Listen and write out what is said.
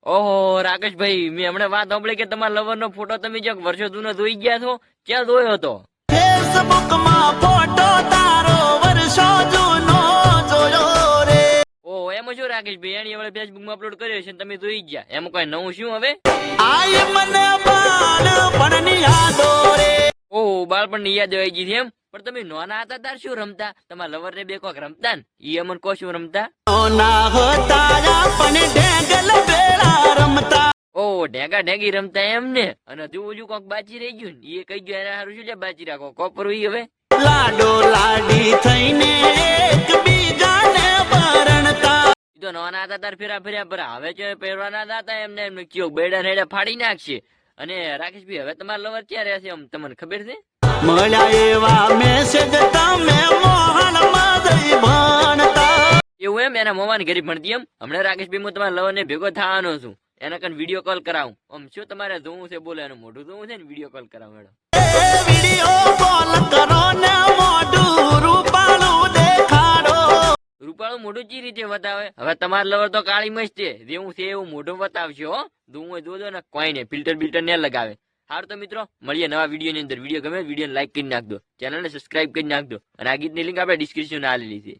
ઓહો રાકેશભાઈ, મેં હમણાં વાત સાંભળી કે તમારા લવર નો ફોટો તમે જ્યાં વર્ષો જૂનો જોઈ ગયા છો, ક્યાં જોયો હતો? ફેસબુક માં ફોટો તારો વર્ષો જૂનો જોયો રે. ઓહો, એમાં શું રાકેશભાઈ, એની હવે ફેસબુક માં અપલોડ કર્યો છે ને તમે જોઈ ગયા, એમાં કઈ નવું શું હવે? આય મને બાળપણની યાદો રે. ઓહો, બાળપણની યાદ આવી ગઈ છે એમ. પણ તમે નાના હતા તાર શું રમતા? તમારા લવર ને બે કોક રમતા ને, ઈ અમને કો શું રમતા? ના હતા આપણે ઢેગલ ભેળા રમતા. ઓહો, ઢેગા ઢેગી રમતા એમ ને. અને જોવું કોક બાચી રહી ગયું ને, એ કહી ગયું એના હારું શું છે બાચી રાખો, કોપર ઈ હવે લાડો લાડી થઈને એકબીજાને પરણતા. ઈ તો નાના હતા તાર ફેરા ફેર્યા પર, હવે જો પહેરવાના હતા એમને એમને કયો બેડા નેડા ફાડી નાખશે. અને રાકેશભાઈ, હવે તમારા લવર ક્યાં રહેશે એમ તમને ખબર છે? મળ્યા એવા મેસેજ તમે મોહનમાં જઈ ભણતા. એવું એમ? એના મોવાની ઘરે ભણતી એમ? હમણાં રાકેશભાઈ હું તમારા લવર ને ભેગો થવાનો છું, એના કન વિડીયો કોલ કરાવું. આમ શું તમારે જોવું છે બોલો, એનું મોઢું જોવું છે ને વિડીયો કોલ કરાવું મેડમ. વિડીયો કોલ કરો ને મોઢું રૂપાળું દેખાડો. રૂપાળું મોઢું ચી રીતે બતાવે? હવે તમારા લવર તો કાળી મસ્ત છે, જેવું છે એવું મોઢું બતાવશે હો. જોવું જોજો ને, કોઈ ને ફિલ્ટર બિલ્ટર ને લગાવે. હારું તો મિત્રો, મળીએ નવા વિડીયો ની અંદર. વિડીયો ગમે વિડીયો લાઈક કરી નાખજો, ચેનલ ને સબસ્ક્રાઇબ કરી નાખજો, અને આ ગીતની લિંક આપણે ડિસ્ક્રિપ્શન આલેલી છે.